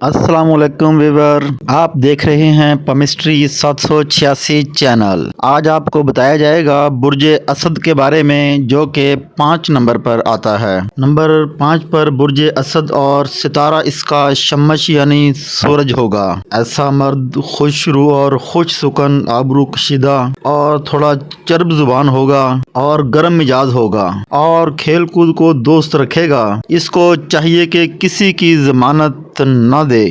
अस्सलाम वालेकुम वीवर, आप देख रहे हैं पमिस्ट्री 786 चैनल। आज आपको बताया जाएगा बुर्ज असद के बारे में, जो कि 5 नंबर पर आता है। नंबर 5 पर बुर्ज असद और सितारा इसका शम्मश यानी सूरज होगा। ऐसा मर्द खुश रू और खुश सुकन, आबरू कशीदा और थोड़ा चर्ब जुबान होगा और गर्म मिजाज होगा और खेल कूद को दोस्त रखेगा। इसको चाहिए कि किसी की जमानत न दे।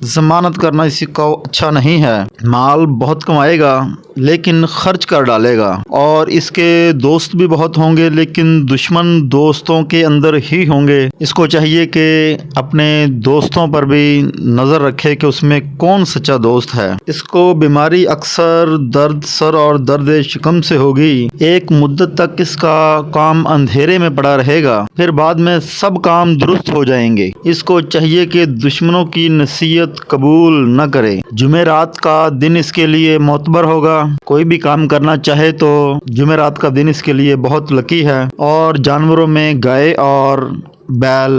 जमानत करना इसी को अच्छा नहीं है। माल बहुत कमाएगा लेकिन खर्च कर डालेगा और इसके दोस्त भी बहुत होंगे लेकिन दुश्मन दोस्तों के अंदर ही होंगे। इसको चाहिए कि अपने दोस्तों पर भी नज़र रखे कि उसमें कौन सच्चा दोस्त है। इसको बीमारी अक्सर दर्द सर और दर्द शिकम से होगी। एक मुद्दत तक इसका काम अंधेरे में पड़ा रहेगा, फिर बाद में सब काम दुरुस्त हो जाएंगे। इसको चाहिए कि दुश्मनों की नसीहत कबूल न करे। जुमेरात का दिन इसके लिए मोतबर होगा। कोई भी काम करना चाहे तो जुमेरात का दिन इसके लिए बहुत लकी है और जानवरों में गाय और बैल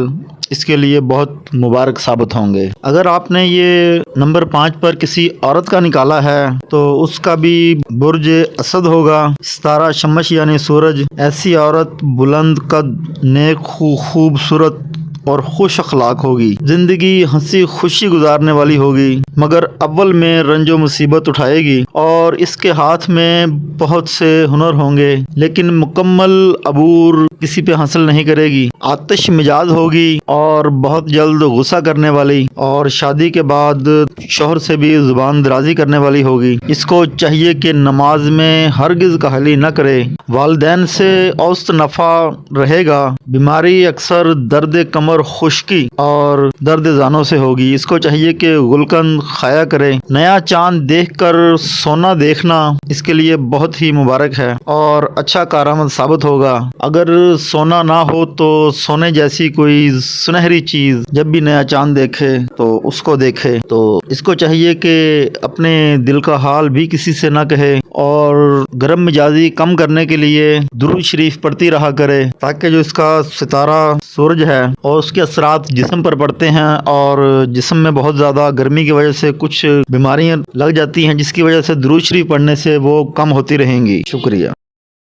इसके लिए बहुत मुबारक साबित होंगे। अगर आपने ये नंबर 5 पर किसी औरत का निकाला है तो उसका भी बुर्ज असद होगा। सितारा शम्मश यानी सूरज। ऐसी औरत बुलंद कद, नेक, खूबसूरत और खुश अखलाक होगी। जिंदगी हंसी खुशी गुजारने वाली होगी, मगर अव्वल में रंजो मुसीबत उठाएगी और इसके हाथ में बहुत से हुनर होंगे लेकिन मुकम्मल अबूर किसी पे हासिल नहीं करेगी। आतिश मिजाज होगी और बहुत जल्द गुस्सा करने वाली और शादी के बाद शौहर से भी जुबान दराजी करने वाली होगी। इसको चाहिए कि नमाज में हरगिज काहली न करे। वालिदैन से औसत नफ़ा रहेगा। बीमारी अक्सर दर्द कमर, खुश्की और दर्द जानों से होगी। इसको चाहिए कि गुलकंद खाया करे। नया चांद देखकर सोना देखना इसके लिए बहुत ही मुबारक है और अच्छा कारआमद साबित होगा। अगर सोना ना हो तो सोने जैसी कोई सुनहरी चीज जब भी नया चांद देखे तो उसको देखे। तो इसको चाहिए कि अपने दिल का हाल भी किसी से ना कहे और गर्म मिजाजी कम करने के लिए दुरूद शरीफ पढ़ती रहा करे, ताकि जो इसका सितारा सूरज है और उसके असरात जिस्म पर पड़ते हैं और जिस्म में बहुत ज़्यादा गर्मी की वजह से कुछ बीमारियां लग जाती हैं, जिसकी वजह से दुरूद शरीफ पढ़ने से वो कम होती रहेंगी। शुक्रिया।